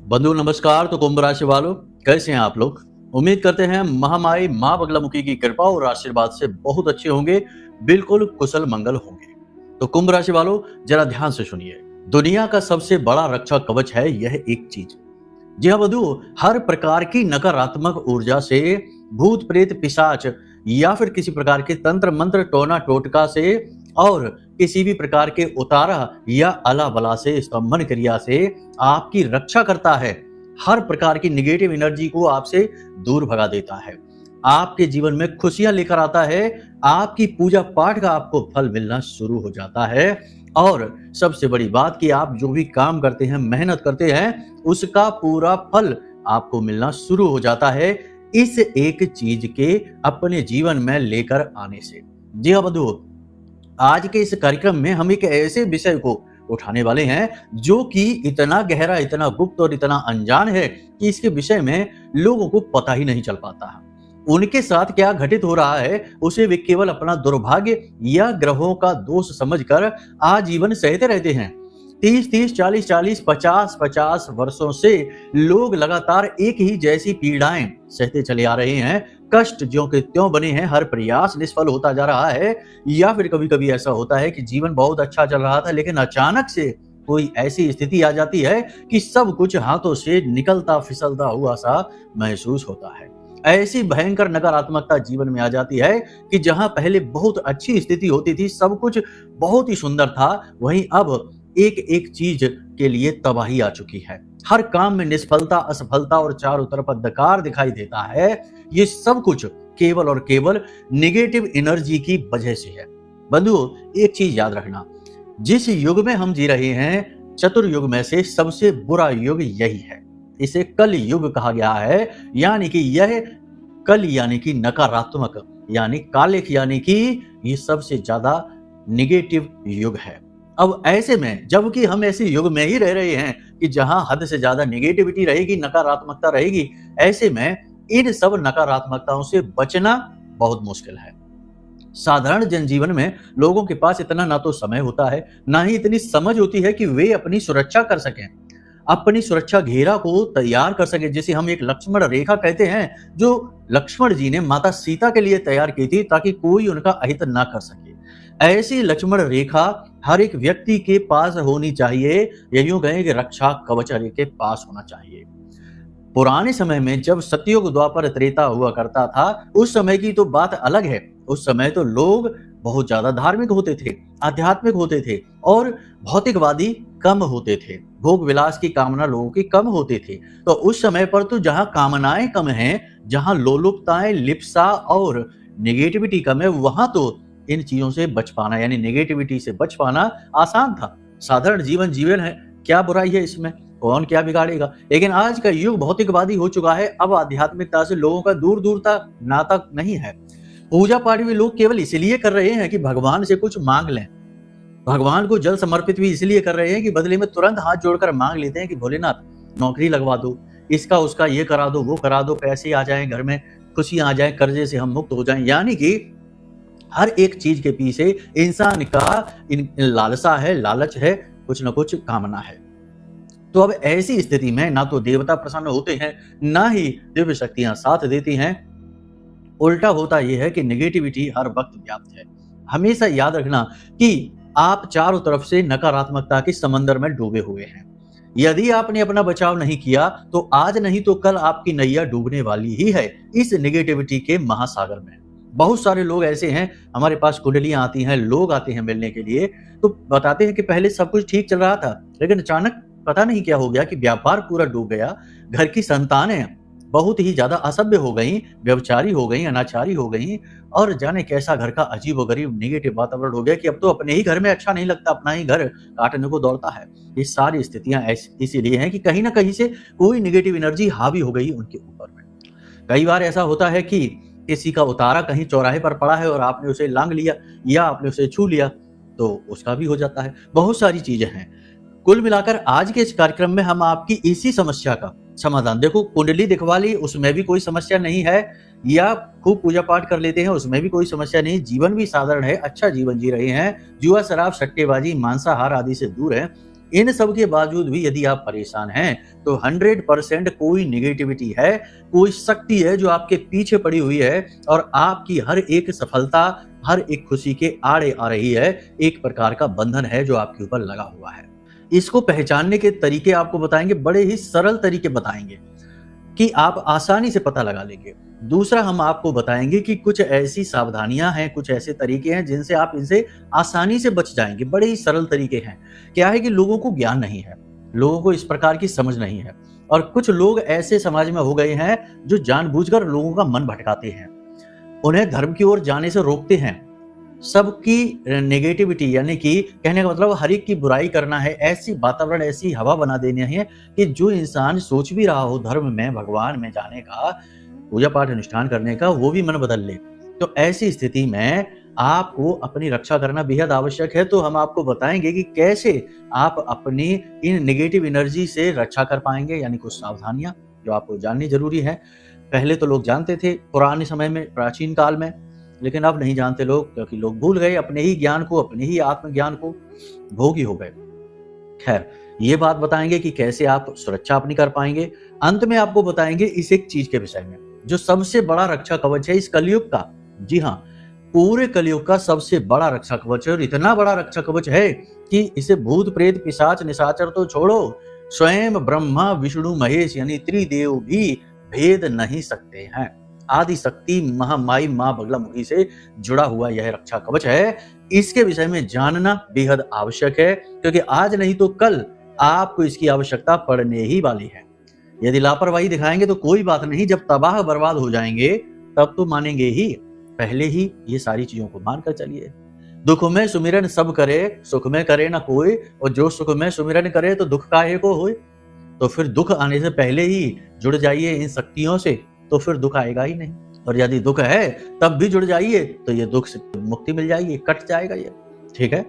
बंधु नमस्कार। तो कुंभ राशि वालों, कैसे हैं आप लोग? उम्मीद करते हैं महामाई माँ बगलामुखी की कृपा और आशीर्वाद से बहुत अच्छे होंगे, बिल्कुल कुशल मंगल होंगे। तो कुंभ राशि वालों, जरा ध्यान से सुनिए। दुनिया का सबसे बड़ा रक्षा कवच है यह एक चीज। जी हाँ बंधु, हर प्रकार की नकारात्मक ऊर्जा से, भूत प्रेत पिशाच या फिर किसी प्रकार के तंत्र मंत्र टोना टोटका से और किसी भी प्रकार के उतारा या अला बला से, स्तंभन क्रिया से आपकी रक्षा करता है। हर प्रकार की निगेटिव एनर्जी को आपसे दूर भगा देता है, आपके जीवन में खुशियां लेकर आता है, आपकी पूजा पाठ का आपको फल मिलना शुरू हो जाता है। और सबसे बड़ी बात कि आप जो भी काम करते हैं, मेहनत करते हैं, उसका पूरा फल आपको मिलना शुरू हो जाता है इस एक चीज के अपने जीवन में लेकर आने से। जी हाँ बंधु, आज के इस कार्यक्रम में हम एक ऐसे विषय को उठाने वाले हैं जो कि इतना गहरा, इतना गुप्त और इतना अनजान है कि इसके विषय में लोगों को पता ही नहीं चल पाता है। उनके साथ क्या घटित हो रहा है उसे वे केवल अपना दुर्भाग्य या ग्रहों का दोष समझकर आजीवन सहते रहते हैं। 30-30, 40-40, 50-50 वर्षों से लोग लगातार एक ही जैसी पीड़ाएं सहते चले आ रहे हैं। कष्ट ज्यों के त्यों बने हैं, हर प्रयास निष्फल होता जा रहा है। या फिर कभी कभी ऐसा होता है कि जीवन बहुत अच्छा चल रहा था लेकिन अचानक से कोई ऐसी स्थिति आ जाती है कि सब कुछ हाथों से निकलता फिसलता हुआ सा महसूस होता है। ऐसी भयंकर नकारात्मकता जीवन में आ जाती है कि जहां पहले बहुत अच्छी स्थिति होती थी, सब कुछ बहुत ही सुंदर था, वहीं अब एक एक चीज के लिए तबाही आ चुकी है। हर काम में निष्फलता, असफलता और चारों तरफ अंधकार दिखाई देता है। ये सब कुछ केवल और केवल निगेटिव एनर्जी की वजह से है। बंधु, एक चीज याद रखना, जिस युग में हम जी रहे हैं, चतुर्युग में से सबसे बुरा युग यही है। इसे कल युग कहा गया है, यानी कि यह कल यानी कि नकारात्मक, यानी कालिक, यानी कि ये सबसे ज्यादा निगेटिव युग है। अब ऐसे में, जबकि हम ऐसे युग में ही रह रहे हैं कि जहां हद से ज्यादा नेगेटिविटी रहेगी, नकारात्मकता रहेगी, ऐसे में इन सब नकारात्मकताओं से बचना बहुत मुश्किल है। साधारण जनजीवन में लोगों के पास इतना ना तो समय होता है, ना ही इतनी समझ होती है कि वे अपनी सुरक्षा कर सकें, अपनी सुरक्षा घेरा को तैयार कर सके, जिसे हम एक लक्ष्मण रेखा कहते हैं, जो लक्ष्मण जी ने माता सीता के लिए तैयार की थी ताकि कोई उनका अहित ना कर सके। ऐसी लक्ष्मण रेखा हर एक व्यक्ति के पास होनी चाहिए, या यूं कहें कि रक्षा कवच हर एक के पास होना चाहिए। पुराने समय में जब सतयुग, द्वापर, त्रेता हुआ करता था, उस समय की तो बात अलग है। उस समय तो लोग बहुत ज्यादा धार्मिक होते थे, आध्यात्मिक होते थे और भौतिकवादी कम होते थे। भोग विलास की कामना लोगों की कम होती थी। तो उस समय पर तो जहां कामनाएं कम हैं, जहां लोलुपताएं, लिप्सा और नेगेटिविटी कम है, वहां तो इन चीजों से बच पाना, यानी नेगेटिविटी से बच पाना आसान था। साधारण जीवन जीवन है, क्या बुराई है इसमें, कौन क्या बिगाड़ेगा। लेकिन आज का युग भौतिकवादी हो चुका है। अब आध्यात्मिकता से लोगों का दूर दूर तक नाता नहीं है। पूजा पाठ भी लोग केवल इसलिए कर रहे हैं कि भगवान से कुछ मांग लें। भगवान को जल समर्पित भी इसलिए कर रहे हैं कि बदले में तुरंत हाथ जोड़कर मांग लेते हैं कि भोलेनाथ नौकरी लगवा दो, इसका उसका ये करा दो, वो करा दो, पैसे आ जाएं घर में, खुशियां आ जाएं, कर्जे से हम मुक्त हो जाएं। यानी कि हर एक चीज के पीछे इंसान का लालसा है, लालच है, कुछ न कुछ कामना है। तो अब ऐसी स्थिति में ना तो देवता प्रसन्न होते हैं, ना ही दिव्य शक्तियां साथ देती हैं। उल्टा होता यह है कि नेगेटिविटी हर वक्त व्याप्त है। हमेशा याद रखना कि आप चारों तरफ से नकारात्मकता के समंदर में डूबे हुए हैं। यदि आपने अपना बचाव नहीं किया तो आज नहीं तो कल आपकी नैया डूबने वाली ही है इस नेगेटिविटी के महासागर में। बहुत सारे लोग ऐसे हैं, हमारे पास कुंडलियां आती हैं, लोग आते हैं मिलने के लिए, तो बताते हैं कि पहले सब कुछ ठीक चल रहा था, लेकिन अचानक पता नहीं क्या हो गया कि व्यापार पूरा डूब गया, घर की संतानें बहुत ही ज्यादा असभ्य हो गई, व्यभिचारी हो गई, अनाचारी हो गई, और जाने कैसा घर का अजीबोगरीब नेगेटिव वातावरण हो गया कि अब तो अपने ही घर में अच्छा नहीं लगता, अपना ही घर काटने को दौड़ता है। ये सारी स्थितियां इसीलिए हैं कि कहीं ना कहीं से कोई नेगेटिव एनर्जी हावी हो गई उनके ऊपर में। कई बार ऐसा होता है कि किसी का उतारा कहीं चौराहे पर पड़ा है और आपने उसे लांग लिया या आपने उसे छू लिया, तो उसका भी हो जाता है। बहुत सारी चीजें हैं। कुल मिलाकर आज के इस कार्यक्रम में हम आपकी इसी समस्या का समाधान, देखो कुंडली दिखवा ली उसमें भी कोई समस्या नहीं है, या खूब पूजा पाठ कर लेते हैं उसमें भी कोई समस्या नहीं, जीवन भी साधारण है, अच्छा जीवन जी रहे हैं, जुआ शराब सट्टेबाजी मांसाहार आदि से दूर है, इन सब के बावजूद भी यदि आप परेशान हैं तो 100% कोई निगेटिविटी है, कोई शक्ति है जो आपके पीछे पड़ी हुई है और आपकी हर एक सफलता, हर एक खुशी के आड़े आ रही है। एक प्रकार का बंधन है जो आपके ऊपर लगा हुआ है। इसको पहचानने के तरीके आपको बताएंगे, बड़े ही सरल तरीके बताएंगे कि आप आसानी से पता लगा लेंगे। दूसरा, हम आपको बताएंगे कि कुछ ऐसी सावधानियां हैं, कुछ ऐसे तरीके हैं जिनसे आप इनसे आसानी से बच जाएंगे। बड़े ही सरल तरीके हैं। क्या है कि लोगों को ज्ञान नहीं है, लोगों को इस प्रकार की समझ नहीं है और कुछ लोग ऐसे समाज में हो गए हैं जो जानबूझकर लोगों का मन भटकाते हैं, उन्हें धर्म की ओर जाने से रोकते हैं। सबकी नेगेटिविटी यानी कि कहने का मतलब हर एक की बुराई करना है, ऐसी वातावरण, ऐसी हवा बना देनी है कि जो इंसान सोच भी रहा हो धर्म में, भगवान में जाने का, पूजा पाठ अनुष्ठान करने का, वो भी मन बदल ले। तो ऐसी स्थिति में आपको अपनी रक्षा करना बेहद आवश्यक है। तो हम आपको बताएंगे कि कैसे आप अपनी इन नेगेटिव एनर्जी से रक्षा कर पाएंगे, यानी कुछ सावधानियां जो आपको जाननी जरूरी है। पहले तो लोग जानते थे पुराने समय में, प्राचीन काल में, लेकिन अब नहीं जानते लोग, क्योंकि लोग भूल गए अपने ही ज्ञान को, अपने ही आत्मज्ञान को, भोगी हो गए। खैर, ये बात बताएंगे कि कैसे आप सुरक्षा अपनी कर पाएंगे। अंत में आपको बताएंगे इस एक चीज के विषय में जो सबसे बड़ा रक्षा कवच है इस कलयुग का। जी हाँ, पूरे कलयुग का सबसे बड़ा रक्षा कवच है और इतना बड़ा रक्षा कवच है कि इसे भूत प्रेत पिशाच निशाचर तो छोड़ो, स्वयं ब्रह्मा विष्णु महेश यानी त्रिदेव भी भेद नहीं सकते हैं। आदि शक्ति महामाई मां बगलामुखी से जुड़ा हुआ यह रक्षा कवच है। इसके विषय में जानना बेहद आवश्यक है, क्योंकि आज नहीं तो कल आपको इसकी आवश्यकता पड़ने ही वाली है। यदि लापरवाही दिखाएंगे तो कोई बात नहीं, जब तबाह बर्बाद हो जाएंगे तब तो मानेंगे ही। पहले ही ये सारी चीजों को मानकर चलिए। दुख में सुमिरन सब करे, सुख में करे ना कोई, और जो सुख में सुमिरन करे तो दुख काहे को होए। तो फिर दुख आने से पहले ही जुड़ जाइए इन शक्तियों से, तो फिर दुख आएगा ही नहीं। और यदि दुख है तब भी जुड़ जाइए तो ये दुख से मुक्ति मिल जाएगी, कट जाएगा ये। ठीक है,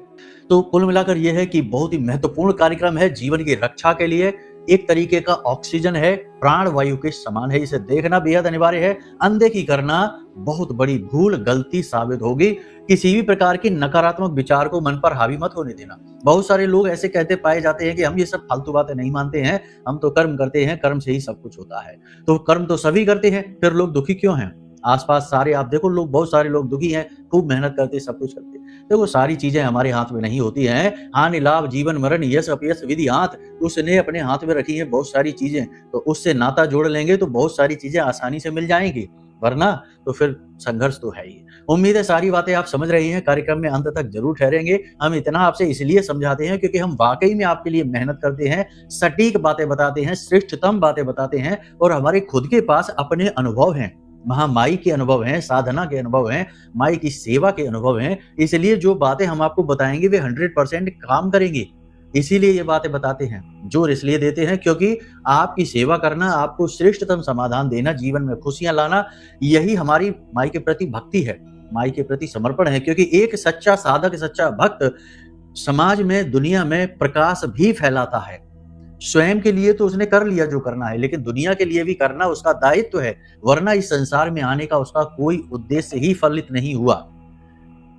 तो कुल मिलाकर यह है कि बहुत ही महत्वपूर्ण कार्यक्रम है जीवन की रक्षा के लिए। एक तरीके का ऑक्सीजन है, प्राण वायु के समान है। इसे देखना बेहद अनिवार्य है। अनदेखी करना बहुत बड़ी भूल, गलती साबित होगी। किसी भी प्रकार की नकारात्मक विचार को मन पर हावी मत होने देना। बहुत सारे लोग ऐसे कहते पाए जाते हैं कि हम ये सब फालतू बातें नहीं मानते हैं, हम तो कर्म करते हैं, कर्म से ही सब कुछ होता है। तो कर्म तो सभी करते हैं, फिर लोग दुखी क्यों हैं? आसपास सारे आप देखो, लोग, बहुत सारे लोग दुखी हैं, खूब मेहनत करते, सब कुछ करते। देखो, सारी चीजें हमारे हाथ में नहीं होती हैं। हानि लाभ जीवन मरण यश अपयश विधि हाथ, उसने अपने हाथ में रखी है बहुत सारी चीजें। तो उससे नाता जोड़ लेंगे तो बहुत सारी चीजें आसानी से मिल जाएंगी, वरना तो फिर संघर्ष तो है ही। उम्मीद है सारी बातें आप समझ रही हैं। कार्यक्रम में अंत तक जरूर ठहरेंगे। हम इतना आपसे इसलिए समझाते हैं क्योंकि हम वाकई में आपके लिए मेहनत करते हैं, सटीक बातें बताते हैं, श्रेष्ठतम बातें बताते हैं, और हमारे खुद के पास अपने अनुभव हैं, महामाई के अनुभव हैं, साधना के अनुभव हैं, माई की सेवा के अनुभव हैं। इसलिए जो बातें हम आपको बताएंगे वे 100% काम करेंगी। इसीलिए ये बातें बताते हैं, जोर इसलिए देते हैं क्योंकि आपकी सेवा करना, आपको श्रेष्ठतम समाधान देना, जीवन में खुशियां लाना, यही हमारी माई के प्रति भक्ति है, माई के प्रति समर्पण है। क्योंकि एक सच्चा साधक, सच्चा भक्त समाज में, दुनिया में प्रकाश भी फैलाता है। स्वयं के लिए तो उसने कर लिया जो करना है, लेकिन दुनिया के लिए भी करना उसका दायित्व है, वरना इस संसार में आने का उसका कोई उद्देश्य ही फलित नहीं हुआ।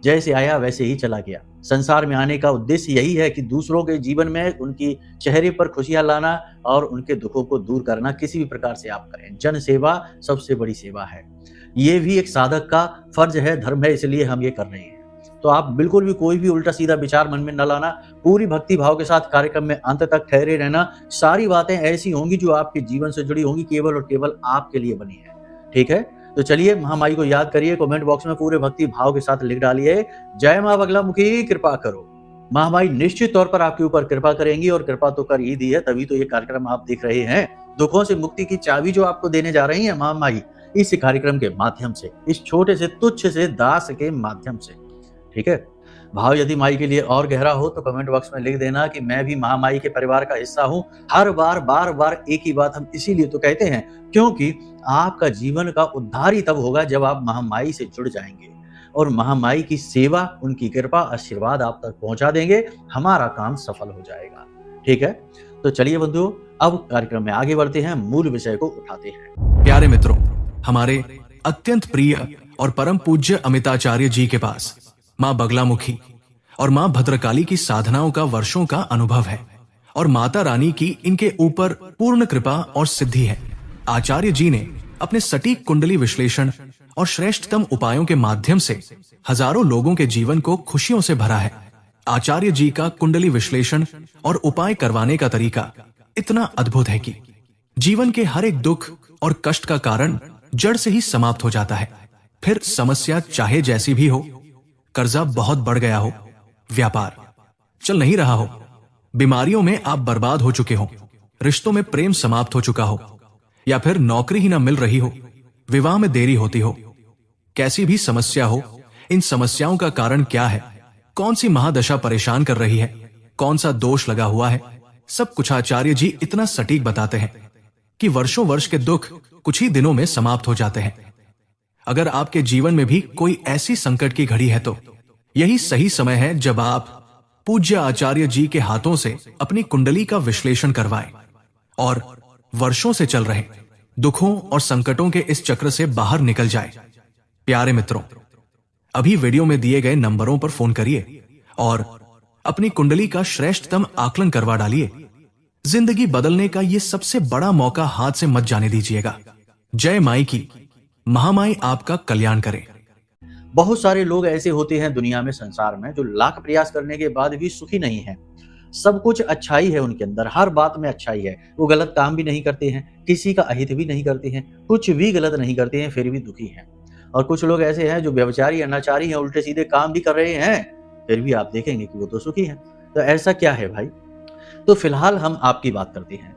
जैसे आया वैसे ही चला गया। संसार में आने का उद्देश्य यही है कि दूसरों के जीवन में उनकी चेहरे पर खुशियां लाना और उनके दुखों को दूर करना। किसी भी प्रकार से आप करें, जन सेवा सबसे बड़ी सेवा है। ये भी एक साधक का फर्ज है, धर्म है, इसलिए हम ये कर रहे हैं। तो आप बिल्कुल भी कोई भी उल्टा सीधा विचार मन में न लाना, पूरी भक्ति भाव के साथ कार्यक्रम में अंत तक ठहरे रहना। सारी बातें ऐसी होंगी जो आपके जीवन से जुड़ी होंगी, केवल और केवल आपके लिए बनी है। ठीक है, तो चलिए महामाई को याद करिए, कमेंट बॉक्स में पूरे भक्ति भाव के साथ लिख डालिए, जय मां बगलामुखी कृपा करो। महामाई निश्चित तौर पर आपके ऊपर कृपा करेंगी, और कृपा तो कर ही दी है, तभी तो ये कार्यक्रम आप देख रहे हैं। दुखों से मुक्ति की चाबी जो आपको देने जा रही है महामाई, इस कार्यक्रम के माध्यम से, इस छोटे से तुच्छ से दास के माध्यम से। ठीक है, भाव यदि माई के लिए और गहरा हो तो कमेंट बॉक्स में लिख देना कि मैं भी महामाई के परिवार का हिस्सा हूं। हर बार बार बार एक ही बात हम इसीलिए तो कहते हैं, क्योंकि आपका जीवन का उद्धार ही तब होगा जब आप महामाई से जुड़ जाएंगे और महामाई की सेवा, उनकी कृपा, आशीर्वाद आप तक पहुंचा देंगे। हमारा काम सफल हो जाएगा। ठीक है, तो चलिए बंधुओं, अब कार्यक्रम में आगे बढ़ते हैं, मूल विषय को उठाते हैं। प्यारे मित्रों, हमारे अत्यंत प्रिय और परम पूज्य अमिताचार्य जी के पास मां बगलामुखी और मां भद्रकाली की साधनाओं का वर्षों का अनुभव है। और माता रानी की इनके ऊपर पूर्ण कृपा और सिद्धि है। आचार्य जी ने अपने सटीक कुंडली विश्लेषण और श्रेष्ठतम उपायों के माध्यम से हजारों लोगों के जीवन को खुशियों से भरा है। आचार्य जी का कुंडली विश्लेषण और उपाय करवाने का तरीका इतना अद्भुत है कि जीवन के हर एक दुख और कष्ट का कारण जड़ से ही समाप्त हो जाता है। फिर समस्या चाहे जैसी भी हो, कर्जा बहुत बढ़ गया हो, व्यापार चल नहीं रहा हो, बीमारियों में आप बर्बाद हो चुके हो, रिश्तों में प्रेम समाप्त हो चुका हो, या फिर नौकरी ही ना मिल रही हो, विवाह में देरी होती हो, कैसी भी समस्या हो, इन समस्याओं का कारण क्या है, कौन सी महादशा परेशान कर रही है, कौन सा दोष लगा हुआ है, सब कुछ आचार्य जी इतना सटीक बताते हैं कि वर्षों वर्ष के दुख कुछ ही दिनों में समाप्त हो जाते हैं। अगर आपके जीवन में भी कोई ऐसी संकट की घड़ी है तो यही सही समय है जब आप पूज्य आचार्य जी के हाथों से अपनी कुंडली का विश्लेषण करवाएं और वर्षों से चल रहे दुखों और संकटों के इस चक्र से बाहर निकल जाए। प्यारे मित्रों, अभी वीडियो में दिए गए नंबरों पर फोन करिए और अपनी कुंडली का श्रेष्ठतम आकलन करवा डालिए। जिंदगी बदलने का ये सबसे बड़ा मौका हाथ से मत जाने दीजिएगा। जय माई की, महामाई आपका कल्याण करे। बहुत सारे लोग ऐसे होते हैं दुनिया में, संसार में, जो लाख प्रयास करने के बाद भी सुखी नहीं है। सब कुछ अच्छाई है उनके अंदर, हर बात में अच्छाई है। वो गलत काम भी नहीं करते हैं, किसी का अहित भी नहीं करते हैं, कुछ भी गलत नहीं करते हैं, फिर भी दुखी हैं। और कुछ लोग ऐसे हैं जो व्यभिचारी अनाचारी हैं, उल्टे सीधे काम भी कर रहे हैं, फिर भी आप देखेंगे कि वो तो सुखी हैं। तो ऐसा क्या है भाई? तो फिलहाल हम आपकी बात करते हैं।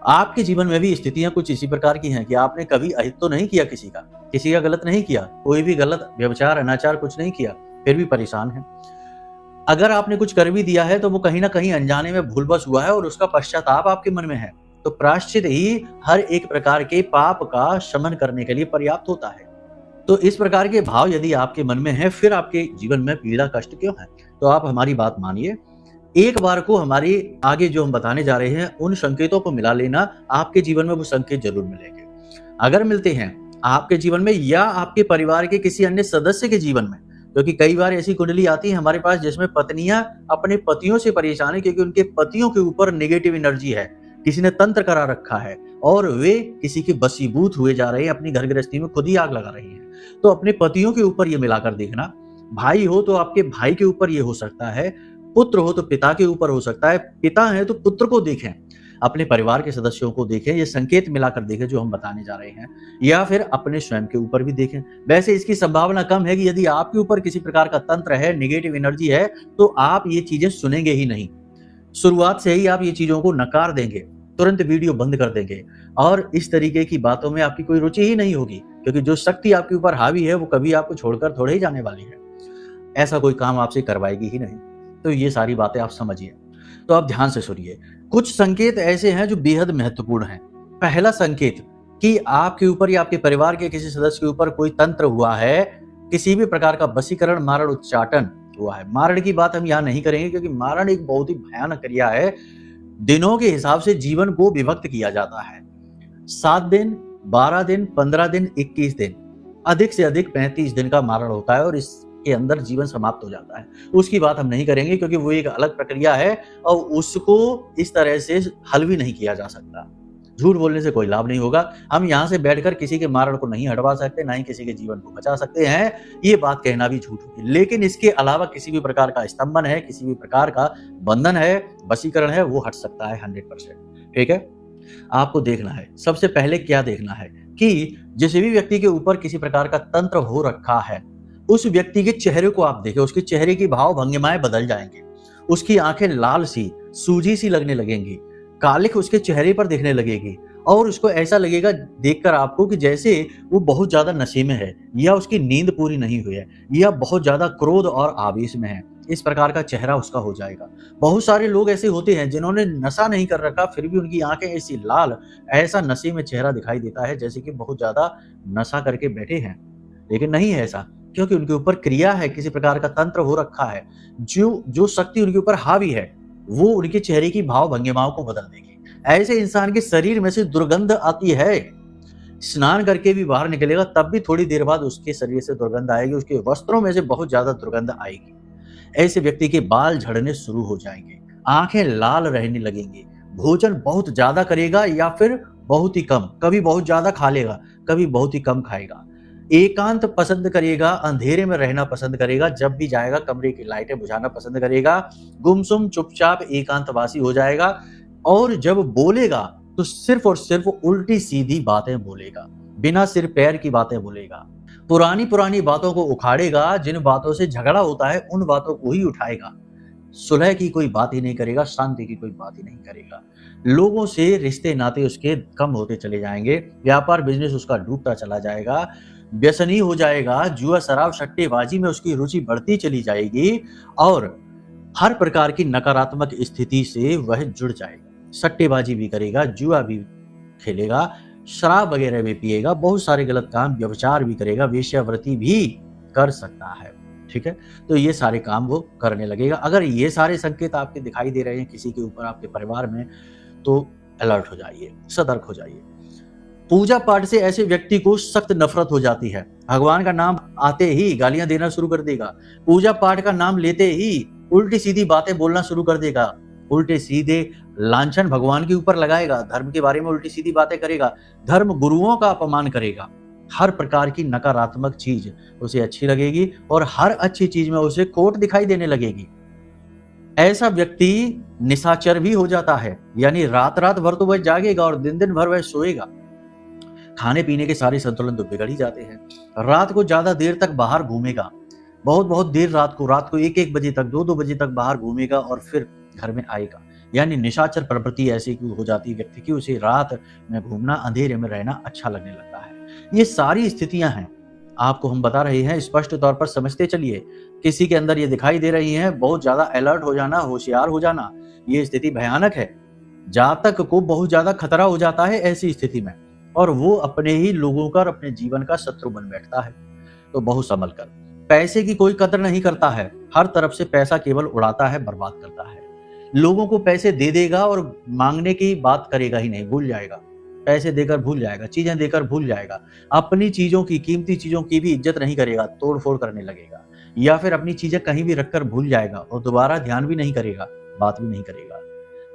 आपके जीवन में भी स्थितियां कुछ इसी प्रकार की हैं कि आपने कभी अहित तो नहीं किया, किसी का गलत नहीं किया, कोई भी गलत व्यभिचार अनाचार कुछ नहीं किया, फिर भी परेशान है। अगर आपने कुछ कर भी दिया है तो वो कहीं ना कहीं अनजाने में भूलवश हुआ है और उसका पश्चाताप आपके मन में है। तो प्रायश्चित ही हर एक प्रकार के पाप का शमन करने के लिए पर्याप्त होता है। तो इस प्रकार के भाव यदि आपके मन में है, फिर आपके जीवन में पीड़ा कष्ट क्यों है? तो आप हमारी बात मानिए, एक बार को हमारी आगे जो हम बताने जा रहे हैं उन संकेतों को मिला लेना, आपके जीवन में वो संकेत जरूर मिलेंगे। अगर मिलते हैं आपके जीवन में या आपके परिवार के किसी अन्य सदस्य के जीवन में, क्योंकि कई बार ऐसी कुंडली आती है हमारे पास जिसमें पत्नियां अपने पतियों से परेशान है क्योंकि उनके पतियों के ऊपर नेगेटिव एनर्जी है, किसी ने तंत्र करा रखा है और वे किसी के बसीबूत हुए जा रहे हैं, अपनी घर गृहस्थी में खुद ही आग लगा रही है। तो अपने पतियों के ऊपर ये मिलाकर देखना। भाई हो तो आपके भाई के ऊपर ये हो सकता है, पुत्र हो तो पिता के ऊपर हो सकता है, पिता है तो पुत्र को देखें, अपने परिवार के सदस्यों को देखें, ये संकेत मिलाकर देखें जो हम बताने जा रहे हैं, या फिर अपने स्वयं के ऊपर भी देखें। वैसे इसकी संभावना कम है कि यदि आपके ऊपर किसी प्रकार का तंत्र है, नेगेटिव एनर्जी है, तो आप ये चीजें सुनेंगे ही नहीं। शुरुआत से ही आप ये चीजों को नकार देंगे, तुरंत वीडियो बंद कर देंगे और इस तरीके की बातों में आपकी कोई रुचि ही नहीं होगी, क्योंकि जो शक्ति आपके ऊपर हावी है वो कभी आपको छोड़कर थोड़े ही जाने वाली है। ऐसा कोई काम आपसे करवाएगी ही नहीं। तो ये सारी बातें आप समझिए। तो आप ध्यान से सुनिए। कुछ संकेत ऐसे हैं जो बेहद महत्वपूर्ण हैं। पहला संकेत कि आपके ऊपर या आपके परिवार के किसी सदस्य के ऊपर कोई तंत्र हुआ है, किसी भी प्रकार का वशीकरण, मारण, उच्चाटन हुआ है। मारण की बात हम यहाँ नहीं करेंगे क्योंकि मारण एक बहुत ही भयानक क्रिया है। दिनों के हिसाब से जीवन को विभक्त किया जाता है। 7 दिन, 12 दिन, 15 दिन, 21 दिन, अधिक से अधिक 35 दिन का मारण होता है और इसके अंदर जीवन समाप्त हो जाता है। उसकी बात हम नहीं करेंगे क्योंकि वो एक अलग प्रक्रिया है और उसको इस तरह से हल भी नहीं किया जा सकता। झूठ बोलने से कोई लाभ नहीं होगा। हम यहाँ से बैठकर किसी के मारण को नहीं हटवा सकते, ना ही किसी के जीवन को बचा सकते हैं। ये बात कहना भी झूठ होगी। लेकिन इसके अलावा किसी भी प्रकार का स्तंभन है, किसी भी प्रकार का बंधन है, वशीकरण है, वो हट सकता है 100%। ठीक है, आपको देखना है सबसे पहले क्या देखना है कि जिस भी व्यक्ति के ऊपर किसी प्रकार का तंत्र हो रखा है, उस व्यक्ति के चेहरे को आप देखें। उसके चेहरे की भाव भंगिमाएं बदल जाएंगे, उसकी आंखें लाल सी, सूजी सी लगने लगेंगी, कालिख उसके चेहरे पर दिखने लगेगी और उसको ऐसा लगेगा देखकर आपको कि जैसे वो बहुत ज्यादा नशे में है, या उसकी नींद पूरी नहीं हुई है, या बहुत ज्यादा क्रोध और आवेश में है। इस प्रकार का चेहरा उसका हो जाएगा। बहुत सारे लोग ऐसे होते हैं जिन्होंने नशा नहीं कर रखा, फिर भी उनकी आंखें ऐसी लाल, ऐसा नशे में चेहरा दिखाई देता है जैसे कि बहुत ज्यादा नशा करके बैठे हैं। लेकिन नहीं है ऐसा, क्योंकि उनके ऊपर क्रिया है, किसी प्रकार का तंत्र हो रखा है। जो शक्ति उनके ऊपर हावी है वो उनके चेहरे की भाव भंगिमाओं को बदल देगी। ऐसे इंसान के शरीर में से दुर्गंध आती है, स्नान करके भी बाहर निकलेगा तब भी थोड़ी देर बाद उसके शरीर से दुर्गंध आएगी, उसके वस्त्रों में से बहुत ज्यादा दुर्गंध आएगी। ऐसे व्यक्ति के बाल झड़ने शुरू हो जाएंगे, आंखें लाल रहने लगेंगी, भोजन बहुत ज्यादा करेगा या फिर बहुत ही कम, कभी बहुत ज्यादा खा लेगा, कभी बहुत ही कम खाएगा। एकांत पसंद करेगा, अंधेरे में रहना पसंद करेगा, जब भी जाएगा कमरे की लाइटें बुझाना पसंद करेगा, गुमसुम चुपचाप एकांतवासी हो जाएगा और जब बोलेगा तो सिर्फ और सिर्फ उल्टी सीधी बातें बोलेगा, बिना सिर पैर की बातें बोलेगा। पुरानी पुरानी बातों को उखाड़ेगा, जिन बातों से झगड़ा होता है उन बातों को ही उठाएगा। सुलह की कोई बात ही नहीं करेगा, शांति की कोई बात ही नहीं करेगा। लोगों से रिश्ते नाते उसके कम होते चले जाएंगे, व्यापार बिजनेस उसका डूबता चला जाएगा, व्यसनी हो जाएगा, जुआ शराब सट्टेबाजी में उसकी रुचि बढ़ती चली जाएगी और हर प्रकार की नकारात्मक स्थिति से वह जुड़ जाएगा। सट्टेबाजी भी करेगा, जुआ भी खेलेगा, शराब वगैरह भी पिएगा, बहुत सारे गलत काम, व्यभिचार भी करेगा, वेश्यावृत्ति भी कर सकता है। ठीक है, तो ये सारे काम वो करने लगेगा। अगर ये सारे संकेत आपके दिखाई दे रहे हैं किसी के ऊपर, आपके परिवार में, तो अलर्ट हो जाइए, सतर्क हो जाइए। पूजा पाठ से ऐसे व्यक्ति को सख्त नफरत हो जाती है। भगवान का नाम आते ही गालियां देना शुरू कर देगा, पूजा पाठ का नाम लेते ही उल्टी सीधी बातें बोलना शुरू कर देगा, उल्टे सीधे लांछन भगवान के ऊपर लगाएगा, धर्म के बारे में उल्टी सीधी बातें करेगा, धर्म गुरुओं का अपमान करेगा। हर प्रकार की नकारात्मक चीज उसे अच्छी लगेगी और हर अच्छी चीज में उसे खोट दिखाई देने लगेगी। ऐसा व्यक्ति निशाचर भी हो जाता है, यानी रात रात भर तो वह जागेगा और दिन दिन भर वह सोएगा। खाने पीने के सारे संतुलन तो बिगड़ ही जाते हैं। रात को ज्यादा देर तक बाहर घूमेगा, बहुत बहुत देर रात को 1-1 बजे तक, 2-2 बजे तक बाहर घूमेगा और फिर घर में आएगा। यानी निशाचर प्रवृत्ति ऐसी हो जाती है व्यक्ति की, उसे रात में घूमना, अंधेरे में रहना अच्छा लगने लगता है। ये सारी स्थितियां हैं, आपको हम बता रहे हैं, स्पष्ट तौर पर समझते चलिए। किसी के अंदर ये दिखाई दे रही है, बहुत ज्यादा अलर्ट हो जाना, होशियार हो जाना, ये स्थिति भयानक है। जातक को बहुत ज्यादा खतरा हो जाता है ऐसी स्थिति में और वो अपने ही लोगों का और अपने जीवन का शत्रु बन बैठता है। तो बहुत संभल कर। पैसे की कोई कदर नहीं करता है, हर तरफ से पैसा केवल उड़ाता है, बर्बाद करता है। लोगों को पैसे दे देगा और मांगने की बात करेगा ही नहीं, भूल जाएगा, पैसे देकर भूल जाएगा, चीजें देकर भूल जाएगा। अपनी चीजों की, कीमती चीजों की भी इज्जत नहीं करेगा, तोड़ फोड़ करने लगेगा, या फिर अपनी चीजें कहीं भी रखकर भूल जाएगा और दोबारा ध्यान भी नहीं करेगा, बात भी नहीं करेगा।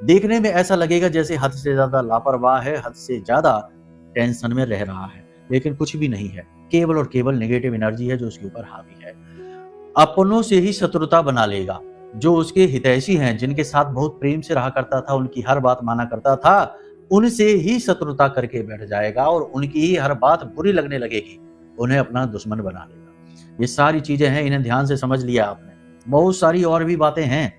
देखने में ऐसा लगेगा जैसे हद से ज्यादा लापरवाह है, हद से ज्यादा टेंशन में रह रहा है, लेकिन कुछ भी नहीं है, केवल और केवल नेगेटिव एनर्जी है जो उसके ऊपर हावी है। अपनों से ही शत्रुता बना लेगा, जो उसके हितैषी हैं, जिनके साथ बहुत प्रेम से रहा करता था, उनकी हर बात माना करता था, उनसे ही शत्रुता करके बैठ जाएगा और उनकी ही हर बात बुरी लगने लगेगी, उन्हें अपना दुश्मन बना लेगा। ये सारी चीजें हैं, इन्हें ध्यान से समझ लिया आपने। बहुत सारी और भी बातें हैं।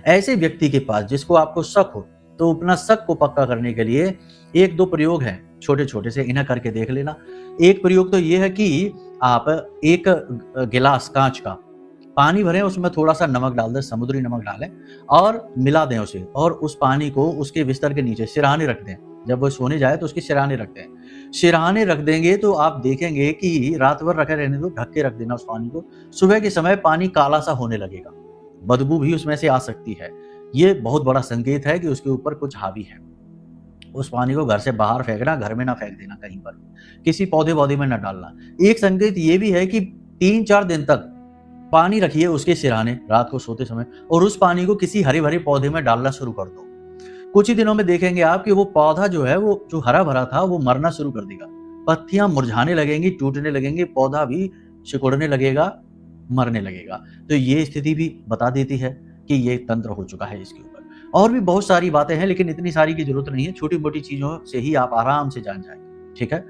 ऐसे व्यक्ति के पास जिसको आपको शक हो, तो अपना शक को पक्का करने के लिए 1-2 प्रयोग हैं, छोटे छोटे से, इन्हें करके देख लेना। एक प्रयोग तो ये है कि आप एक गिलास कांच का पानी भरें, उसमें थोड़ा सा नमक डाल दें, समुद्री नमक डालें और मिला दें उसे, और उस पानी को उसके बिस्तर के नीचे सिरहाने रख दें। जब वो सोने जाए तो उसके सिरहाने रख दें। सिरहाने रख देंगे तो आप देखेंगे कि रात भर रखे रहने दो, ढक के रख देना उस पानी को। सुबह के समय पानी काला सा होने लगेगा, बदबू भी उसमें से आ सकती है। ये बहुत बड़ा संकेत है कि उसके ऊपर कुछ हावी है। उस पानी को घर से बाहर फेंकना, घर में ना फेंक देना, कहीं पर किसी पौधे वौधे में ना डालना। एक संकेत ये भी है कि 3-4 दिन तक पानी रखिए उसके सिरहाने रात को सोते समय, और उस पानी को किसी हरे भरे पौधे में डालना शुरू कर दो। कुछ ही दिनों में देखेंगे आप कि वो पौधा जो है, वो जो हरा भरा था, वो मरना शुरू कर देगा, पत्तियां मुरझाने लगेंगी, टूटने लगेंगे, पौधा भी सिकुड़ने लगेगा, मरने लगेगा। तो ये स्थिति भी बता देती है कि ये तंत्र हो चुका है इसके ऊपर। और भी बहुत सारी बातें हैं, लेकिन इतनी सारी की जरूरत नहीं है, छोटी मोटी चीजों से ही आप आराम से जान जाएंगे। ठीक है,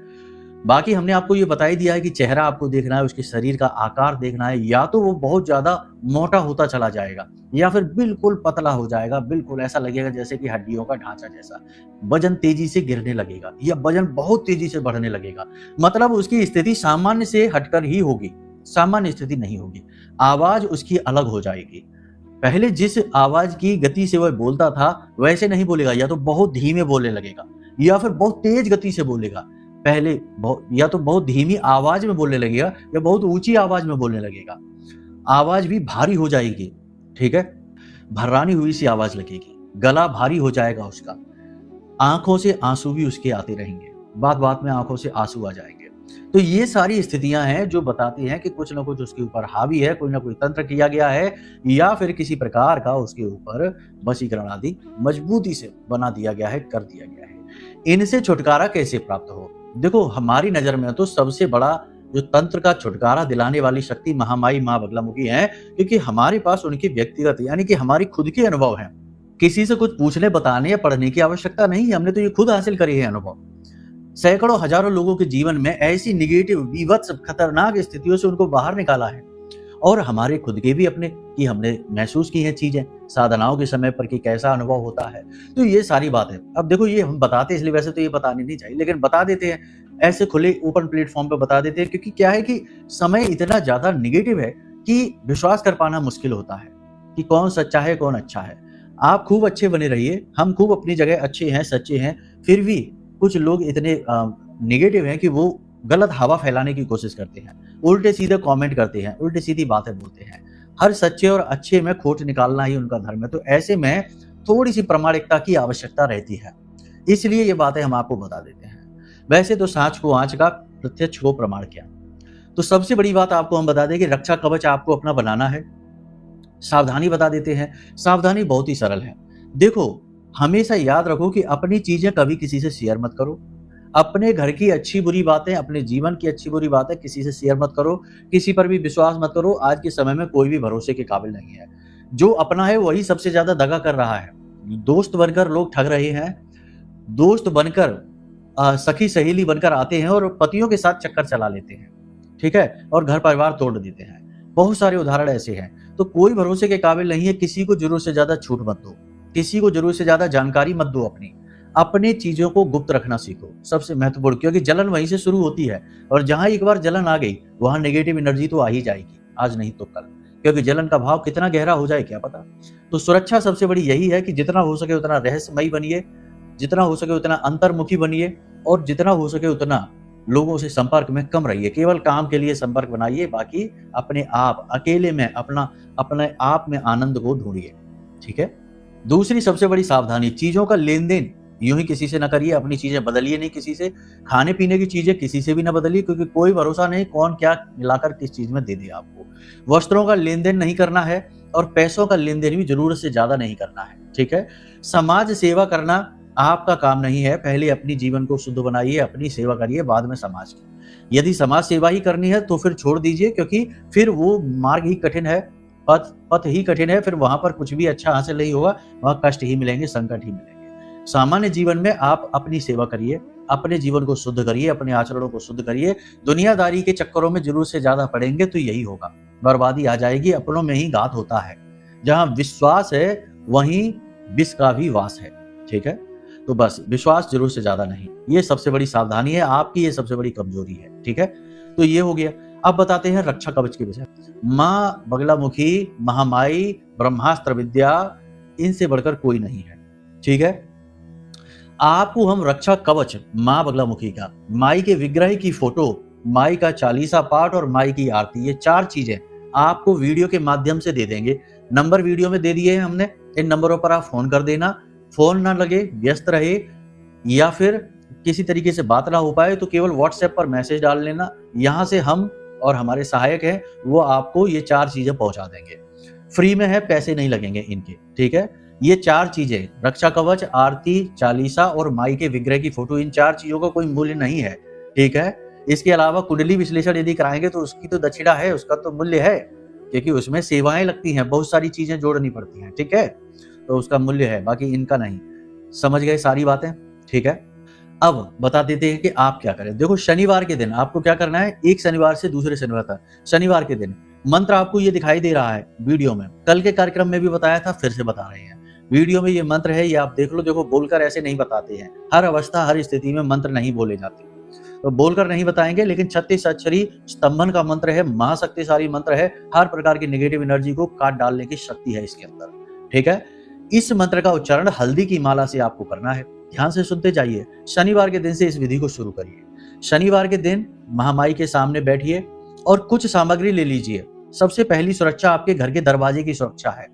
बाकी हमने आपको ये बता ही दिया है कि चेहरा आपको देखना है, उसके शरीर का आकार देखना है, या तो वो बहुत ज्यादा मोटा होता चला जाएगा या फिर बिल्कुल पतला हो जाएगा, बिल्कुल ऐसा लगेगा जैसे कि हड्डियों का ढांचा जैसा। वजन तेजी से गिरने लगेगा या वजन बहुत तेजी से बढ़ने लगेगा, मतलब उसकी स्थिति सामान्य से हटकर ही होगी, सामान्य स्थिति नहीं होगी। आवाज उसकी अलग हो जाएगी, पहले जिस आवाज की गति से वह बोलता था वैसे नहीं बोलेगा, या तो बहुत धीमे बोलने लगेगा या फिर बहुत तेज गति से बोलेगा। पहले या तो बहुत धीमी आवाज में बोलने लगेगा या बहुत ऊंची आवाज में बोलने लगेगा। आवाज भी भारी हो जाएगी, ठीक है, भर्रानी हुई सी आवाज लगेगी, गला भारी हो जाएगा उसका, आंखों से आंसू भी उसके आते रहेंगे, बात बात में आंखों से आंसू आ जाएंगे, तो ये सारी स्थितियां हैं जो बताती हैं कि कुछ ना कुछ उसके ऊपर हावी है, कोई ना कोई तंत्र किया गया है या फिर किसी प्रकार का उसके ऊपर वशीकरण आदि मजबूती से बना दिया गया है, कर दिया गया है। इनसे छुटकारा कैसे प्राप्त हो? देखो, हमारी नजर में तो सबसे बड़ा जो तंत्र का छुटकारा दिलाने वाली शक्ति महामाई माँ बगलामुखी है, क्योंकि हमारे पास उनकी व्यक्तिगत यानी कि हमारी खुद के अनुभव हैं। किसी से कुछ पूछने, बताने या पढ़ने की आवश्यकता नहीं है, हमने तो ये खुद हासिल करे हैं अनुभव। सैकड़ों हजारों लोगों के जीवन में ऐसी निगेटिव, विभत्स, खतरनाक स्थितियों से उनको बाहर निकाला है, और हमारे खुद के भी अपने कि हमने महसूस की हैं चीजें साधनाओं के समय पर कि कैसा अनुभव होता है। तो ये सारी बातें अब देखो, ये हम बताते इसलिए, वैसे तो ये बतानी नहीं चाहिए, लेकिन बता देते हैं, ऐसे खुले ओपन प्लेटफॉर्म पे बता देते हैं, क्योंकि क्या है कि समय इतना ज्यादा निगेटिव है कि विश्वास कर पाना मुश्किल होता है कि कौन सच्चा है, कौन अच्छा है। आप खूब अच्छे बने रहिए, हम खूब अपनी जगह अच्छे हैं, सच्चे हैं, फिर भी कुछ लोग इतने निगेटिव हैं कि वो गलत हवा फैलाने की कोशिश करते हैं, उल्टे सीधे कमेंट करते हैं, उल्टी सीधी बातें बोलते हैं। हर सच्चे और अच्छे में खोट निकालना ही उनका धर्म है। तो ऐसे में थोड़ी सी प्रामाणिकता की आवश्यकता रहती है, इसलिए ये बातें हम आपको बता देते हैं। वैसे तो सांच को आंच का, प्रत्यक्ष को प्रमाण क्या। तो सबसे बड़ी बात आपको हम बता दें कि रक्षा कवच आपको अपना बनाना है। सावधानी बता देते हैं। सावधानी बहुत ही सरल है। देखो, हमेशा याद रखो कि अपनी चीजें कभी किसी से शेयर मत करो। अपने घर की अच्छी बुरी बातें, अपने जीवन की अच्छी बुरी बातें किसी से शेयर मत करो। किसी पर भी विश्वास मत करो। आज के समय में कोई भी भरोसे के काबिल नहीं है। जो अपना है वही सबसे ज्यादा दगा कर रहा है। दोस्त बनकर लोग ठग रहे हैं। दोस्त बनकर सखी सहेली बनकर आते हैं और पतियों के साथ चक्कर चला लेते हैं, ठीक है, और घर परिवार तोड़ देते हैं। बहुत सारे उदाहरण ऐसे हैं। तो कोई भरोसे के काबिल नहीं है। किसी को जरूरत से ज्यादा छूट मत दो, किसी को जरूरत से ज्यादा जानकारी मत दो। अपनी चीजों को गुप्त रखना सीखो, सबसे महत्वपूर्ण, क्योंकि जलन वहीं से शुरू होती है, और जहां एक बार जलन आ गई वहां नेगेटिव एनर्जी तो आ ही जाएगी, आज नहीं तो कल, क्योंकि जलन का भाव कितना गहरा हो जाए क्या पता। तो सुरक्षा सबसे बड़ी यही है कि जितना हो सके उतना रहस्यमयी बनिए, जितना हो सके उतना अंतर्मुखी बनिए, और जितना हो सके उतना लोगों से संपर्क में कम रहिए। केवल काम के लिए संपर्क बनाइए, बाकी अपने आप अकेले में अपने आप में आनंद को ढूंढिए, ठीक है। दूसरी सबसे बड़ी सावधानी, चीजों का लेन देन यूं ही किसी से ना करिए। अपनी चीजें बदलिए नहीं किसी से। खाने पीने की चीजें किसी से भी ना बदलिए, क्योंकि कोई भरोसा नहीं कौन क्या मिलाकर किस चीज में दे दे आपको। वस्त्रों का लेन देन नहीं करना है, और पैसों का लेन देन भी जरूरत से ज्यादा नहीं करना है, ठीक है। समाज सेवा करना आपका काम नहीं है। पहले अपनी जीवन को शुद्ध बनाइए, अपनी सेवा करिए, बाद में समाज की। यदि समाज सेवा ही करनी है तो फिर छोड़ दीजिए, क्योंकि फिर वो मार्ग ही कठिन है, पथ ही कठिन है। फिर वहां पर कुछ भी अच्छा हासिल नहीं होगा, वहां कष्ट ही मिलेंगे, संकट ही मिलेंगे। सामान्य जीवन में आप अपनी सेवा करिए, अपने जीवन को शुद्ध करिए, अपने आचरणों को शुद्ध करिए। दुनियादारी के चक्करों में जरूर से ज्यादा पड़ेंगे तो यही होगा, बर्बादी आ जाएगी। अपनों में ही घात होता है। जहां विश्वास है वहीं विष का भी वास है, ठीक है। तो बस विश्वास जरूर से ज्यादा नहीं, ये सबसे बड़ी सावधानी है आपकी, ये सबसे बड़ी कमजोरी है, ठीक है। तो ये हो गया। अब बताते हैं रक्षा कवच के विषय। माँ बगलामुखी, महामाई, ब्रह्मास्त्र विद्या, इनसे बढ़कर कोई नहीं है, ठीक है। आपको हम रक्षा कवच माँ बगलामुखी का, माई के विग्रह की फोटो, माई का चालीसा पाठ और माई की आरती, ये 4 चीजें आपको वीडियो के माध्यम से दे देंगे। नंबर वीडियो में दे दिए हैं हमने, इन नंबरों पर आप फोन कर देना। फोन ना लगे, व्यस्त रहे, या फिर किसी तरीके से बात ना हो पाए तो केवल व्हाट्सएप पर मैसेज डाल लेना। यहाँ से हम और हमारे सहायक हैं वो आपको ये 4 चीजें पहुंचा देंगे। फ्री में है, पैसे नहीं लगेंगे इनके, ठीक है। ये 4 चीजें, रक्षा कवच, आरती, चालीसा और माई के विग्रह की फोटो, इन 4 चीजों का कोई मूल्य नहीं है, ठीक है। इसके अलावा कुंडली विश्लेषण यदि कराएंगे तो उसकी तो दक्षिणा है, उसका तो मूल्य है, क्योंकि उसमें सेवाएं लगती हैं, बहुत सारी चीजें जोड़नी पड़ती हैं, ठीक है। तो उसका मूल्य है, बाकी इनका नहीं। समझ गए सारी बातें, ठीक है। अब बता देते हैं कि आप क्या करें। देखो, शनिवार के दिन आपको क्या करना है, एक शनिवार से दूसरे शनिवार तक, शनिवार के दिन मंत्र आपको ये दिखाई दे रहा है वीडियो में, कल के कार्यक्रम में भी बताया था, फिर से बता रहे हैं। वीडियो में ये मंत्र है, ये आप देख लो। देखो, बोलकर ऐसे नहीं बताते हैं, हर अवस्था हर स्थिति में मंत्र नहीं बोले जाते, तो बोलकर नहीं बताएंगे, लेकिन 36 अक्षरी स्तंभन का मंत्र है, महाशक्तिशाली मंत्र है। हर प्रकार की नेगेटिव एनर्जी को काट डालने की शक्ति है इसके अंदर, ठीक है। इस मंत्र का उच्चारण हल्दी की माला से आपको करना है। ध्यान से सुनते जाइए। शनिवार के दिन से इस विधि को शुरू करिए। शनिवार के दिन महामाई के सामने बैठिए और कुछ सामग्री ले लीजिए। सबसे पहली सुरक्षा आपके घर के दरवाजे की सुरक्षा है।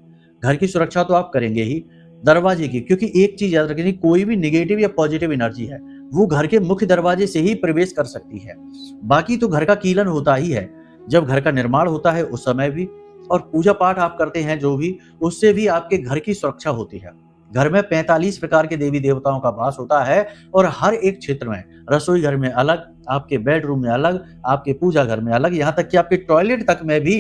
घर की सुरक्षा तो आप करेंगे ही, दरवाजे की, क्योंकि एक चीज याद रखिए, कोई भी नेगेटिव या पॉजिटिव एनर्जी है वो घर के मुख्य दरवाजे से ही प्रवेश कर सकती है। बाकी तो घर का कीलन होता ही है, जब घर का निर्माण होता है उस समय भी, और पूजा पाठ आप करते हैं जो भी, उससे भी आपके घर की सुरक्षा होती है। घर में 45 प्रकार के देवी देवताओं का वास होता है और हर एक क्षेत्र में, रसोई घर में अलग, आपके बेडरूम में अलग, आपके पूजा घर में अलग, यहाँ तक कि आपके टॉयलेट तक में भी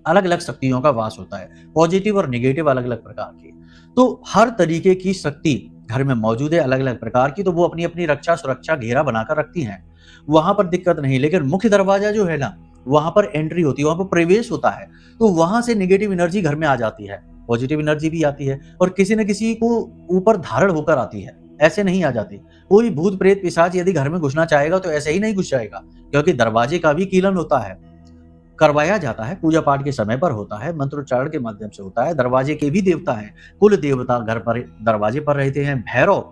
अलग अलग शक्तियों का वास होता है, पॉजिटिव और निगेटिव अलग अलग प्रकार की। तो हर तरीके की शक्ति घर में मौजूद है अलग अलग प्रकार की, तो वो अपनी अपनी रक्षा सुरक्षा घेरा बनाकर रखती हैं, वहां पर दिक्कत नहीं। लेकिन मुख्य दरवाजा जो है ना, वहां पर एंट्री होती है, वहां पर प्रवेश होता है, तो वहां से नेगेटिव एनर्जी घर में आ जाती है, पॉजिटिव एनर्जी भी आती है, और किसी न किसी को ऊपर धारण होकर आती है, ऐसे नहीं आ जाती। कोई भूत प्रेत पिशाच यदि घर में घुसना चाहेगा तो ऐसे ही नहीं घुस जाएगा, क्योंकि दरवाजे का भी कीलन होता है, करवाया जाता है, पूजा पाठ के समय पर होता है, मंत्रोच्चारण के माध्यम से होता है। दरवाजे के भी देवता हैं, कुल देवता घर पर दरवाजे पर रहते हैं। भैरव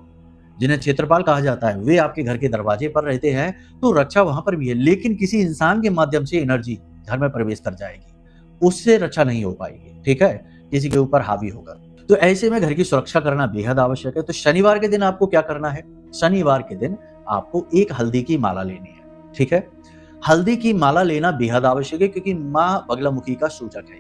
जिन्हें क्षेत्रपाल कहा जाता है, वे आपके घर के दरवाजे पर रहते हैं, तो रक्षा वहां पर भी है। लेकिन किसी इंसान के माध्यम से एनर्जी घर में प्रवेश कर जाएगी, उससे रक्षा नहीं हो पाएगी, ठीक है, किसी के ऊपर हावी होगा। तो ऐसे में घर की सुरक्षा करना बेहद आवश्यक है। तो शनिवार के दिन आपको क्या करना है? शनिवार के दिन आपको एक हल्दी की माला लेनी है, ठीक है। हल्दी की माला लेना बेहद आवश्यक है, क्योंकि माँ बगलामुखी का सूचक है।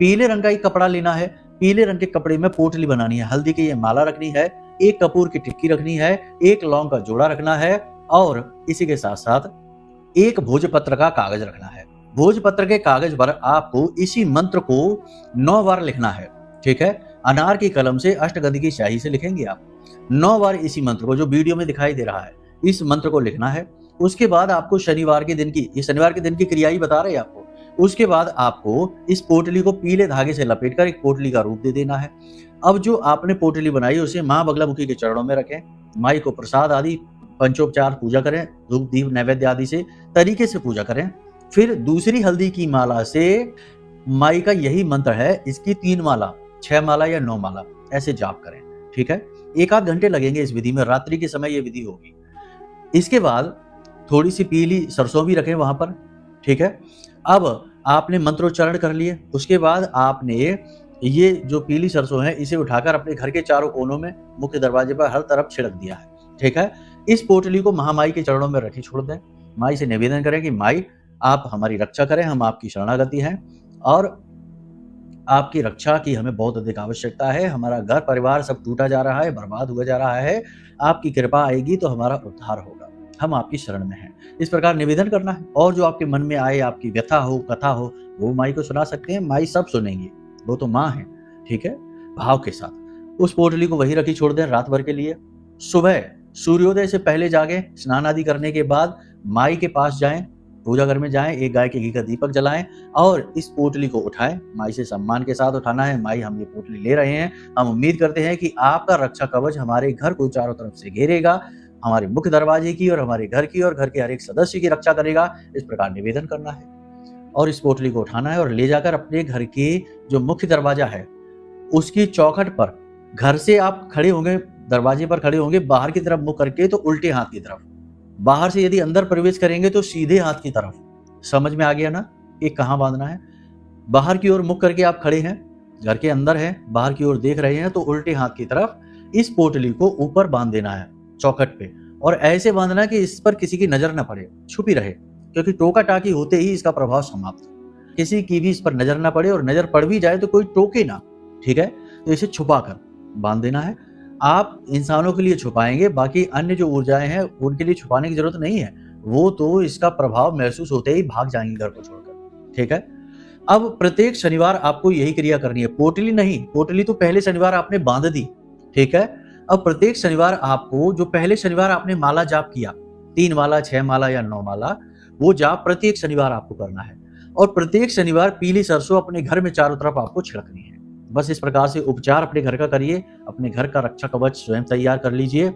पीले रंग का एक कपड़ा लेना है, पीले रंग के कपड़े में पोटली बनानी है, हल्दी की ये माला रखनी है, एक कपूर की टिक्की रखनी है, एक लौंग का जोड़ा रखना है, और इसी के साथ साथ एक भोजपत्र का कागज रखना है। भोजपत्र के कागज पर आपको इसी मंत्र को 9 बार लिखना है, ठीक है। अनार की कलम से अष्टगंध की स्याही से लिखेंगे आप 9 बार इसी मंत्र को, जो वीडियो में दिखाई दे रहा है, इस मंत्र को लिखना है। उसके बाद आपको शनिवार के दिन की, ये शनिवार के दिन की क्रिया ही बता रहे हैं आपको। उसके बाद आपको इस पोटली को पीले धागे से लपेटकर एक पोटली का रूप दे देना है। अब जो आपने पोटली बनाई उसे माँ बगलामुखी के चरणों में रखें, माई को प्रसाद आदि पंचोपचार पूजा करें, धूप दीप नैवेद्य आदि से तरीके से पूजा करें। फिर दूसरी हल्दी की माला से, माई का यही मंत्र है, इसकी 3 माला, 6 माला या 9 माला ऐसे जाप करें, ठीक है। 1 आध घंटे लगेंगे इस विधि में, रात्रि के समय ये विधि होगी। इसके बाद थोड़ी सी पीली सरसों भी रखें वहां पर, ठीक है। अब आपने मंत्रोच्चारण कर लिए, उसके बाद आपने ये जो पीली सरसों है इसे उठाकर अपने घर के चारों कोनों में, मुख्य दरवाजे पर हर तरफ छिड़क दिया है, ठीक है। इस पोटली को महामाई के चरणों में रखी छोड़ दें। माई से निवेदन करें कि माई आप हमारी रक्षा करें, हम आपकी शरणागति हैं और आपकी रक्षा की हमें बहुत अधिक आवश्यकता है। हमारा घर परिवार सब टूटा जा रहा है, बर्बाद हुआ जा रहा है, आपकी कृपा आएगी तो हमारा उद्धार होगा, हम आपकी शरण में हैं। इस प्रकार निवेदन करना है, और जो आपके मन में आए, आपकी व्यथा हो, कथा हो, वो माई को सुना सकते हैं, माई सब सुनेंगी, वो तो माँ है, ठीक है। भाव के साथ उस पोटली को वहीं रखी छोड़ दें रात भर के लिए। सुबह सूर्योदय से पहले जागे, स्नान आदि करने के बाद माई के पास जाएं, पूजा घर में जाएं, एक गाय के घी का दीपक जलाएं और इस पोटली को उठाएं। माई से सम्मान के साथ उठाना है, माई हम ये पोटली ले रहे हैं, हम उम्मीद करते हैं कि आपका रक्षा कवच हमारे घर को चारों तरफ से घेरेगा, हमारे मुख्य दरवाजे की और हमारे घर की और घर के हर एक सदस्य की रक्षा करेगा। इस प्रकार निवेदन करना है और इस पोटली को उठाना है और ले जाकर अपने घर के जो मुख्य दरवाजा है उसकी चौखट पर, घर से आप खड़े होंगे, दरवाजे पर खड़े होंगे, बाहर की तरफ मुख करके तो उल्टे हाथ की तरफ, बाहर से यदि अंदर प्रवेश करेंगे तो सीधे हाथ की तरफ। समझ में आ गया ना कि कहाँ बांधना है? बाहर की ओर मुख करके आप खड़े हैं, घर के अंदर हैं, बाहर की ओर देख रहे हैं, तो उल्टे हाथ की तरफ इस पोटली को ऊपर बांध देना है चौखट पे, और ऐसे बांधना कि इस पर किसी की नजर न पड़े, छुपी रहे, क्योंकि टोका टाकी होते ही इसका प्रभाव समाप्त, किसी की भी इस पर नजर न पड़े, और नजर पड़ भी जाए तो कोई टोके ना, ठीक है। तो इसे छुपा कर बांध देना है। आप इंसानों के लिए छुपाएंगे, बाकी अन्य जो ऊर्जाएं हैं उनके लिए छुपाने की जरूरत नहीं है, वो तो इसका प्रभाव महसूस होते ही भाग जाएंगे घर को छोड़कर, ठीक है। अब प्रत्येक शनिवार आपको यही क्रिया करनी है, पोटली नहीं, पोटली तो पहले शनिवार आपने बांध दी, ठीक है। अब प्रत्येक शनिवार आपको, जो पहले शनिवार आपने माला जाप किया, 3 माला, 6 माला या 9 माला, वो जाप प्रत्येक शनिवार आपको करना है, और प्रत्येक शनिवार पीली सरसों अपने घर में चारों तरफ आपको छिड़कनी है। बस इस प्रकार से उपचार अपने घर का करिए, अपने घर का रक्षा कवच स्वयं तैयार कर लीजिए।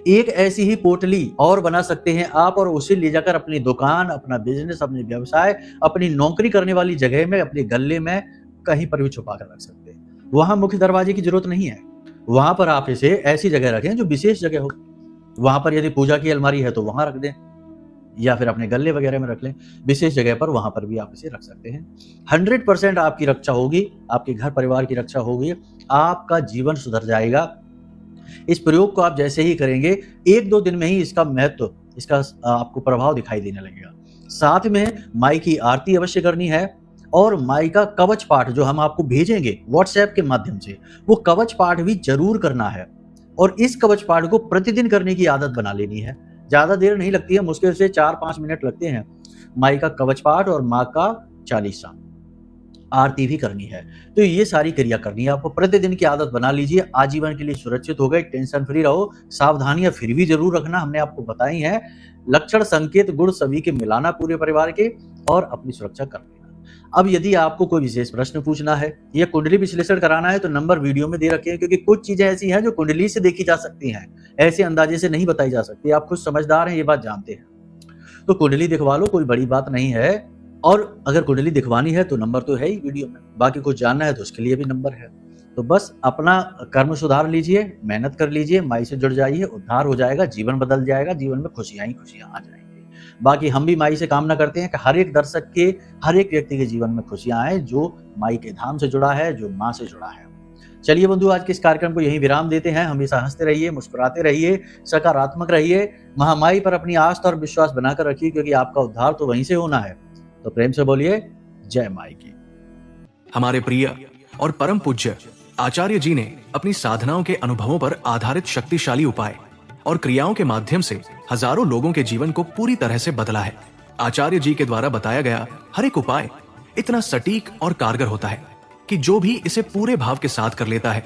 एक ऐसी ही पोटली और बना सकते हैं आप, और उसे ले जाकर अपनी दुकान, अपना बिजनेस, अपने व्यवसाय, अपनी नौकरी करने वाली जगह में, अपने गले में कहीं पर भी छुपा कर रख सकते हैं। वहां मुख्य दरवाजे की जरूरत नहीं है, वहां पर आप इसे ऐसी जगह रखें जो विशेष जगह हो। वहां पर यदि पूजा की अलमारी है तो वहां रख दें, या फिर अपने गले वगैरह में रख लें, विशेष जगह पर, वहां पर भी आप इसे रख सकते हैं। 100% आपकी रक्षा होगी, आपके घर परिवार की रक्षा होगी, आपका जीवन सुधर जाएगा, इस प्रयोग को आप जैसे ही करेंगे 1-2 दिन में ही इसका महत्व, इसका आपको प्रभाव दिखाई देने लगेगा। साथ में माई की आरती अवश्य करनी है और माई का कवच पाठ जो हम आपको भेजेंगे व्हाट्सएप के माध्यम से, वो कवच पाठ भी जरूर करना है और इस कवच पाठ को प्रतिदिन करने की आदत बना लेनी है। ज्यादा देर नहीं लगती है, मुश्किल से 4-5 मिनट लगते हैं। माई का कवच पाठ और माँ का चालीसा, आरती भी करनी है। तो ये सारी क्रिया करनी है आपको, प्रतिदिन की आदत बना लीजिए, आजीवन के लिए सुरक्षित हो गए, टेंशन फ्री रहो। सावधानियां फिर भी जरूर रखना, हमने आपको बताई हैं। लक्षण, संकेत, गुण सभी के मिलाना पूरे परिवार के और अपनी सुरक्षा कर लेना। अब यदि आपको कोई विशेष प्रश्न पूछना है या कुंडली विश्लेषण कराना है तो नंबर वीडियो में दे रखे हैं, क्योंकि कुछ चीजें ऐसी हैं जो कुंडली से देखी जा सकती हैं, ऐसे अंदाजे से नहीं बताई जा सकती। आप खुद समझदार हैं, ये बात जानते हैं। तो कुंडली दिखवा लो, कोई बड़ी बात नहीं है। और अगर कुंडली दिखवानी है तो नंबर तो है ही वीडियो में, बाकी कुछ जानना है तो उसके लिए भी नंबर है। तो बस अपना कर्म सुधार लीजिए, मेहनत कर लीजिए, माई से जुड़ जाइए, उद्धार हो जाएगा, जीवन बदल जाएगा, जीवन में खुशियां ही खुशियां आ जाएंगी। बाकी हम भी माई से कामना करते हैं कि हर एक दर्शक के, हर एक व्यक्ति के जीवन में खुशियां आए जो माई के धाम से जुड़ा है, जो माँ से जुड़ा है। चलिए बंधु, आज के इस कार्यक्रम को यहीं विराम देते हैं। हमेशा हंसते रहिए, मुस्कुराते रहिए, सकारात्मक रहिए, महामाई पर अपनी आस्था और विश्वास बनाकर रखिए, क्योंकि आपका उद्धार तो वहीं से होना है। तो प्रेम से बोलिए जय माई की। हमारे प्रिय और परम पूज्य आचार्य जी ने अपनी साधनाओं के अनुभवों पर आधारित शक्तिशाली उपाय और क्रियाओं के माध्यम से हजारों लोगों के जीवन को पूरी तरह से बदला है। आचार्य जी के द्वारा बताया गया हर एक उपाय इतना सटीक और कारगर होता है कि जो भी इसे पूरे भाव के साथ कर लेता है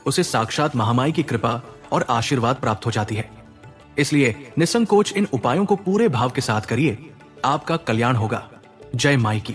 उसे साक्षात महामाई की कृपा और आशीर्वाद प्राप्त हो जाती है। इसलिए निसंकोच इन उपायों को पूरे भाव के साथ करिए, आपका कल्याण होगा। जय माई की।